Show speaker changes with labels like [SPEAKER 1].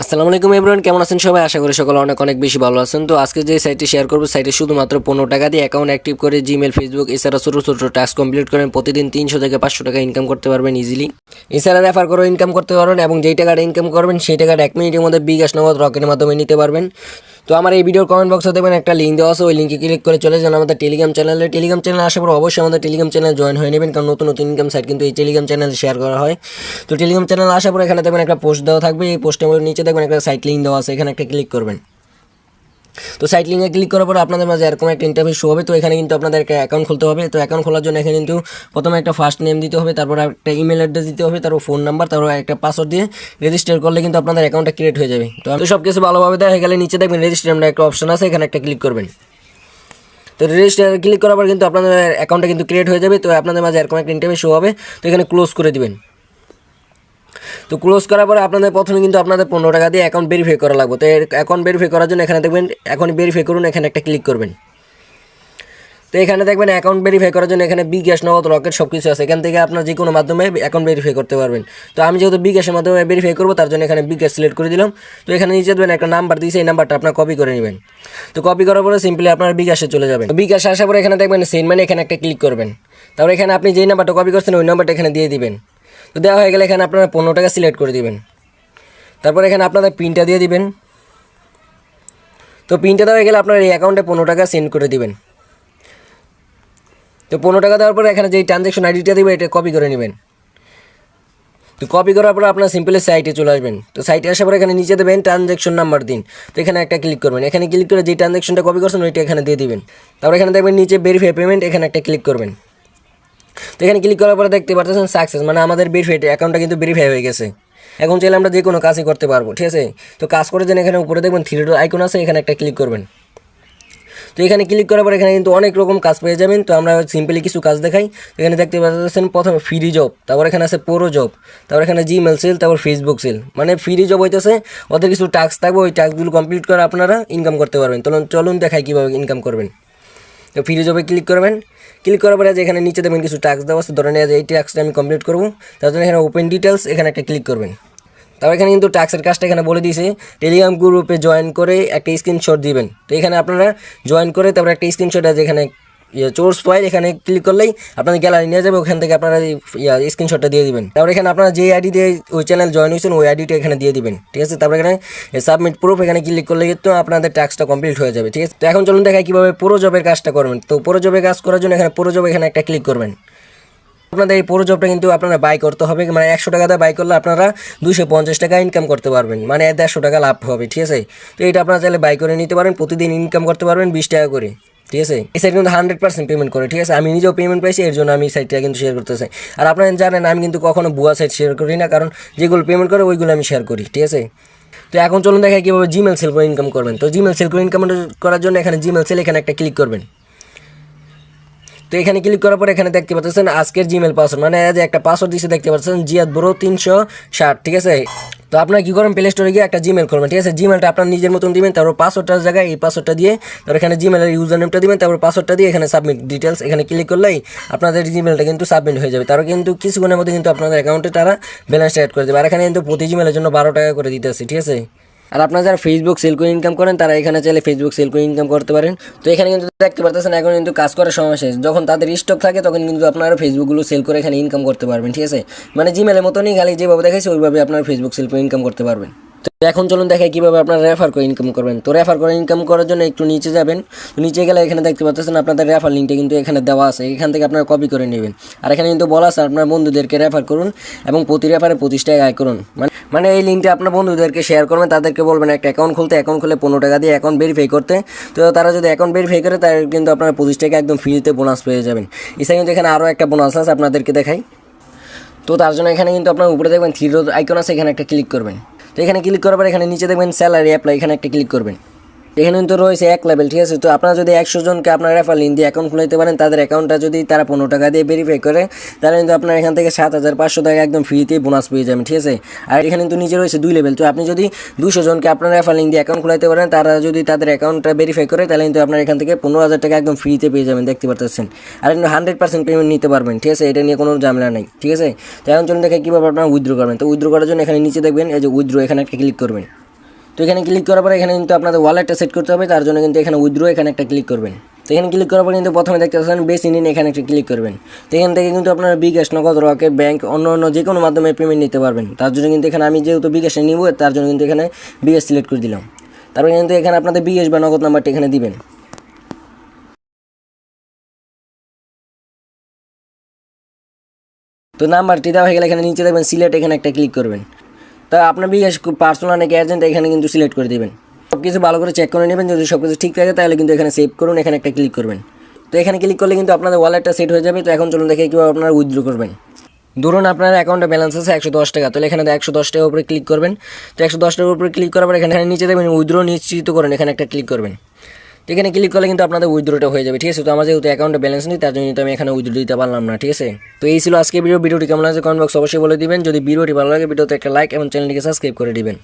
[SPEAKER 1] আসসালামু আলাইকুম এভরিওয়ান, কেমন আছেন সবাই? আশা করি সকলে অনেক অনেক বেশি ভালো আছেন। তো আজকে যে সাইটটি শেয়ার করবো, সাইটে শুধুমাত্র 15 টাকা দিয়ে অ্যাকাউন্ট অ্যাক্টিভ করে জিমেল, ফেসবুক এছাড়া ছোটো ছোটো টাস্ক কমপ্লিট করেন প্রতিদিন 300 থেকে 500 টাকা ইনকাম করতে পারবেন ইজিলি। এছাড়া রেফার করে ইনকাম করতে পারবেন এবং যেই টাকাটা ইনকাম করবেন সেই টাকাটা 1 মিনিটের মধ্যে বিকাশ নগদ রকেটের মাধ্যমে নিতে পারবেন। তো আমার এই ভিডিওর কমেন্ট বক্সে দেবেন একটা লিঙ্ক দেওয়া আছে, ওই লিঙ্কে ক্লিক করে চলে যান আমাদের টেলিগ্রাম চ্যানেলে। টেলিগ্রাম চ্যানেল আসার পর অবশ্যই আমাদের টেলিগ্রাম চ্যানেল জয়েন হয়ে নেবেন, কারণ নতুন নতুন ইনকাম সাইট কিন্তু এই টেলিগ্রাম চ্যানেলে শেয়ার করা হয়। তো টেলিগ্রাম চ্যানেল আসার পর এখানে দেখবেন একটা পোস্ট দেওয়া থাকবে, এই পোস্টের নিচে দেখবেন একটা সাইট লিঙ্ক দেওয়া আছে, এখানে একটা ক্লিক করবেন। তো সাইট লিঙ্কে ক্লিক করার পর আপনাদের মাঝে এরকম একটা ইন্টারফেস শো হবে। তো এখানে কিন্তু আপনাদের একটা অ্যাকাউন্ট খুলতে হবে। তো অ্যাকাউন্ট খোলার জন্য এখানে কিন্তু প্রথমে একটা ফার্স্ট নেম দিতে হবে, তারপর একটা ইমেল অ্যাড্রেস দিতে হবে, তারপর ফোন নাম্বার, তারপর একটা পাসওয়ার্ড দিয়ে রেজিস্টার করলে কিন্তু আপনাদের অ্যাকাউন্টটা ক্রিয়েট হয়ে যাবে। তো সব কিছু ভালোভাবে দেখা গেলে নিচে দেখবেন রেজিস্টার নামে একটা অপশন আছে, এখানে একটা ক্লিক করবেন। তো রেজিস্টার ক্লিক করার পর কিন্তু আপনাদের অ্যাকাউন্টটা কিন্তু ক্রিয়েট হয়ে যাবে। তো আপনাদের মাঝে এরকম একটা ইন্টারফেস শো হবে। তো এখানে ক্লোজ করে দিবেন। তো ক্লোজ করার পরে আপনাদের প্রথমে কিন্তু আপনাদের 15 টাকা দিয়ে অ্যাকাউন্ট ভেরিফাই করা লাগবে। তো অ্যাকাউন্ট ভেরিফাই করার জন্য এখানে দেখবেন এখন ভেরিফাই করুন, এখানে একটা ক্লিক করবেন। তো এখানে দেখবেন অ্যাকাউন্ট ভেরিফাই করার জন্য এখানে বিকাশ নগদ রকেট সব কিছু আছে, এখান থেকে আপনার যে কোনো মাধ্যমে অ্যাকাউন্ট ভেরিফাই করতে পারবেন। তো আমি যেহেতু বিকাশের মাধ্যমে ভেরিফাই করবো তার জন্য এখানে বিকাশ সিলেক্ট করে দিলাম। তো এখানে নিচে দেবেন একটা নাম্বার দিয়েছে, এই নাম্বারটা আপনার কপি করে নেবেন। তো কপি করার পরে সিম্পলি আপনার বিকাশে চলে যাবেন। বিকাশে আসার পরে এখানে দেখবেন সেন্ড মানি, এখানে একটা ক্লিক করবেন। তারপর এখানে আপনি যেই নাম্বারটা কপি করছেন ওই নাম্বারটা এখানে দিয়ে দিবেন। তো দেওয়া হয়ে গেলে এখানে আপনারা 15 টাকা সিলেক্ট করে দিবেন। তারপর এখানে আপনাদের পিনটা দিয়ে দিবেন। তো পিনটা দেওয়া হয়ে গেলে আপনার এই অ্যাকাউন্টে 15 টাকা সেন্ড করে দিবেন। তো 15 টাকা দেওয়ার পরে এখানে যেই ট্রানজ্যাকশন আইডিটা দিবে এটা কপি করে নেবেন। তো কপি করার পরে আপনার সিম্পলি সাইটে চলে আসবেন। তো সাইটে আসার পরে এখানে নিচে দেবেন ট্রানজ্যাকশন নাম্বার দিন। তো এখানে একটা ক্লিক করবেন। এখানে ক্লিক করে যে ট্রানজ্যাকশনটা কপি করছেন ওইটা এখানে দিয়ে দিবেন। তারপর এখানে দেখবেন নিচে ভেরিফাই পেমেন্ট, এখানে একটা ক্লিক করবেন। তো এখানে ক্লিক করার পরে দেখতে পাচ্ছেন সাকসেস, মানে আমাদের ভেরিফাইড অ্যাকাউন্টটা কিন্তু ভেরিফাই হয়ে গেছে। এখন চাইলে আমরা যে কোনো কাজই করতে পারবো, ঠিক আছে। তো কাজ করে যেন এখানে উপরে দেখবেন থ্রি ডট আইকন আছে, এখানে একটা ক্লিক করবেন। তো এখানে ক্লিক করার পর এখানে কিন্তু অনেক রকম কাজ পেয়ে যাবেন। তো আমরা সিম্পলি কিছু কাজ দেখাই। এখানে দেখতে পাচ্ছেন প্রথমে ফ্রি জব, তারপর এখানে আছে প্রো জব, তারপর এখানে জিমেল সেল, তারপর ফেসবুক সেল। মানে ফ্রি জব হইতেছে ওদের কিছু টাস্ক থাকবে, ওই টাস্কগুলো কমপ্লিট করে আপনারা ইনকাম করতে পারবেন। চলুন দেখাই কীভাবে ইনকাম করবেন। তো ফ্রি জবে ক্লিক করবেন। ক্লিক করার পরে যে এখানে নিচে দেবেন কিছু টাস্ক দেওয়া আছে, ধরে নেওয়া এই টাস্কটা আমি কমপ্লিট করবো। তার জন্য এখানে ওপেন ডিটেলস, এখানে একটা ক্লিক করবেন। তারপর এখানে কিন্তু টাস্কের কাজটা এখানে বলে দিয়েছে, টেলিগ্রাম গ্রুপে জয়েন করে একটা স্ক্রিনশট দিবেন। তো এখানে আপনারা জয়েন করে তারপর একটা স্ক্রিনশট আছে এখানে সোর্স ফাইল, এখানে ক্লিক করলেই আপনাদের গ্যালারি নিয়ে যাবে, ওখান থেকে আপনারা স্ক্রিনশটটা দিয়ে দিবেন। তারপর এখানে আপনারা যে আইডি দিয়ে ওই চ্যানেল জয়েন হয়েছেন ওই আইডিটা এখানে দিয়ে দিবেন, ঠিক আছে। তারপর এখানে সাবমিট প্রুফ, এখানে ক্লিক করলে কিন্তু আপনাদের টাস্কটা কমপ্লিট হয়ে যাবে, ঠিক আছে। তো এখন চলুন দেখাই কীভাবে পুরো জবের কাজটা করবেন। তো পুরো জবের কাজ করার জন্য এখানে পুরো জব এখানে একটা ক্লিক করবেন। আপনাদের এই পুরো জবটা কিন্তু আপনারা বাই করতে হবে, মানে 100 টাকা দিয়ে বাই করলে আপনারা 250 টাকা ইনকাম করতে পারবেন, মানে 150 টাকা লাভ হবে, ঠিক আছে। তো এটা আপনারা চাইলে বাই করে নিতে পারেন, প্রতিদিন ইনকাম করতে পারবেন 20 টাকা করে, ঠিক আছে। এই সাইট কিন্তু 100% পেমেন্ট করে, ঠিক আছে। আমি নিজেও পেমেন্ট পাইছি, এর জন্য আমি এই সাইটটা কিন্তু শেয়ার করতে চাই। আর আপনারা জানেন আমি কিন্তু কখনো ভুয়া সাইট শেয়ার করি না, কারণ যেগুলো পেমেন্ট করে ওইগুলো আমি শেয়ার করি, ঠিক আছে। তো এখন চলুন দেখাই কীভাবে জিমেল সেল করে ইনকাম করবেন। তো জিমেল সেল করে ইনকাম করার জন্য এখানে জিমেল সেল, এখানে একটা ক্লিক করবেন। তো এখানে ক্লিক করার পর এখানে দেখতে পাচ্ছেন আজকের জিমেল পাসওয়ার্ড, মানে যে একটা পাসওয়ার্ড দিচ্ছে দেখতে পাচ্ছেন জিয়াদ ব্রো 360, ঠিক আছে। তো আপনারা কী করেন, প্লে স্টোরে গিয়ে একটা জিমেল করবেন, ঠিক আছে। জিমেলটা আপনার নিজের মতন দিবেন, তারপর পাসওয়ার্ডটার জায়গায় এই পাসওয়ার্ডটা দিয়ে তারপর এখানে জিমেলের ইউজার নেমটা দিবেন, তারপর পাসওয়ার্ডটা দিয়ে এখানে সাবমিট ডিটেলস, এখানে ক্লিক করলেই আপনাদের জিমেলটা কিন্তু সাবমিট হয়ে যাবে। তারও কিন্তু কিছুক্ষণের মধ্যে কিন্তু আপনাদের অ্যাকাউন্টে তারা ব্যালেন্সটা অ্যাড করে দেবে। আর এখানে কিন্তু প্রতি জিমেলের জন্য 12 টাকা করে দিতেছে, ঠিক আছে। আর আপনারা যারা ফেসবুক সেল করে ইনকাম করেন তারা এখানে চাইলে ফেসবুক সেল করে ইনকাম করতে পারেন। তো এখানে কিন্তু দেখতে পারতেছেন এখন কিন্তু কাজ করার সময় শেষ, যখন তাদের স্টক থাকে তখন কিন্তু আপনারা ফেসবুকগুলো সেল করে এখানে ইনকাম করতে পারবেন, ঠিক আছে। মানে জিমেলের মতনই, খালি যেভাবে দেখাইছে ওইভাবে আপনারা ফেসবুক সেল করে ইনকাম করতে পারবেন। তো এখন চলুন দেখাই কীভাবে আপনারা রেফার করে ইনকাম করবেন। তো রেফার করে ইনকাম করার জন্য একটু নিচে যাবেন। তো নিচে গেলে এখানে দেখতে পাচ্ছেন আপনাদের রেফার লিঙ্কটা কিন্তু এখানে দেওয়া আছে, এখান থেকে আপনারা কপি করে নেবেন। আর এখানে কিন্তু বলা আছে আপনার বন্ধুদেরকে রেফার করুন এবং প্রতি রেফারে 25 টাকা আয় করুন। মানে এই লিঙ্কটা আপনার বন্ধুদেরকে শেয়ার করবেন, তাদেরকে বলবেন একটা অ্যাকাউন্ট খুলতে, অ্যাকাউন্ট খুলে 15 টাকা দিয়ে অ্যাকাউন্ট ভেরিফাই করতে। তো তারা যদি অ্যাকাউন্ট ভেরিফাই করে তার কিন্তু আপনারা 25 টাকা একদম ফ্রিতে বোনাস পেয়ে যাবেন। এছাড়া কিন্তু এখানে আরও একটা বোনাস আছে, আপনাদেরকে দেখাই। তো তার জন্য এখানে কিন্তু আপনার উপরে দেখবেন থ্রি ডট আইকন আছে, এখানে একটা ক্লিক করবেন। তো এখানে ক্লিক করার পর এখানে নিচে দেখবেন স্যালারি অ্যাপ্লাই, এখানে একটা ক্লিক করবেন। এখানে কিন্তু রয়েছে 1 লেভেল, ঠিক আছে। তো আপনারা যদি 100 জনকে আপনার রেফার লিঙ্ক দিয়ে অ্যাকাউন্ট খুলাইতে পারেন, তাদের অ্যাকাউন্টটা যদি তারা 15 টাকা দিয়ে ভেরিফাই করে, তাহলে কিন্তু আপনার এখান থেকে 7500 টাকা একদম ফ্রিতে বোনাস পেয়ে যাবেন, ঠিক আছে। আর এখানে কিন্তু নিচে রয়েছে 2 লেভেল। তো আপনি যদি 200 জনকে আপনার রেফার লিঙ্ক দিয়ে অ্যাকাউন্ট খুলাইতে পারেন, তারা যদি তাদের অ্যাকাউন্টটা ভেরিফাই করে, তাহলে কিন্তু আপনার এখান থেকে 15,000 টাকা একদম ফ্রিতে পেয়ে যাবেন, দেখতে পাচ্ছেন। আর 100% পেমেন্ট নিতে পারবেন, ঠিক আছে। এটা নিয়ে কোনো ঝামেলা নেই, ঠিক আছে। তো এখন চলুন দেখে কীভাবে আপনারা উইথড্র করবেন। তো উইথড্র করার জন্য এখানে নিচে দেখবেন এই যে উইথড্র, এখানে একটা ক্লিক করবেন। তো এখানে ক্লিক করার পরে এখানে কিন্তু আপনাদের ওয়ালেটটা সেট করতে হবে, তার জন্য কিন্তু এখানে উইথড্র এখানে একটা ক্লিক করবেন। তো এখানে ক্লিক করার পর কিন্তু প্রথমে দেখতে পাচ্ছেন বেস ইন এখানে একটা ক্লিক করবেন। তো এখান থেকে কিন্তু আপনারা বিকাশ, নগদ, রকেট, ব্যাংক, অন্য যে কোনো মাধ্যমে পেমেন্ট নিতে পারবেন। তার জন্য কিন্তু এখানে আমি যেহেতু বিকাশে নিব, তার জন্য কিন্তু এখানে বিকাশ সিলেক্ট করে দিলাম। তারপরে কিন্তু এখানে আপনাদের বিকাশ বা নগদ নাম্বারটা এখানে দিবেন। তো নাম্বারটি দেওয়া হয়ে গেলে এখানে নিচে দেখবেন সিলেক্ট, এখানে একটা ক্লিক করবেন। তা আপনার বিকাশ পার্সোনাল নাকি এজেন্ট এখানে কিন্তু সিলেক্ট করে দেবেন। সব কিছু ভালো করে চেক করে নেবেন, যদি সব কিছু ঠিক থাকে তাহলে কিন্তু এখানে সেভ করুন, এখানে একটা ক্লিক করবেন। তো এখানে ক্লিক করলে কিন্তু আপনাদের ওয়ালেটটা সেট হয়ে যাবে। তো এখন চলুন দেখে কীভাবে আপনারা উইথড্র করবেন। ধরুন আপনার অ্যাকাউন্টে ব্যালেন্স আছে 110 টাকা, তাহলে এখানে 110 টাকার উপরে ক্লিক করবেন। তো 110 টাকার উপরে ক্লিক করার পর এখানে নিচে দেবেন উইথড্র নিশ্চিত করেন, এখানে একটা ক্লিক করবেন। তো এখানে ক্লিক করলে কিন্তু আপনাদের উইথড্রটা হয়ে যাবে, ঠিক আছে। তো আমার যেহেতু অ্যাকাউন্টে ব্যালেন্স নেই, তার জন্য কিন্তু আমি এখানে উইথড্র দিতে পারলাম না, ঠিক আছে। তো এই ছিল আজকে ভিডিওটি কেমন আছে কমেন্ট বক্স অবশ্যই বলে দিবেন। যদি ভিডিওটি ভালো লাগে ভিডিওতে একটা লাইক এবং চ্যানেলটিকে সাবস্ক্রাইব করে দিবেন।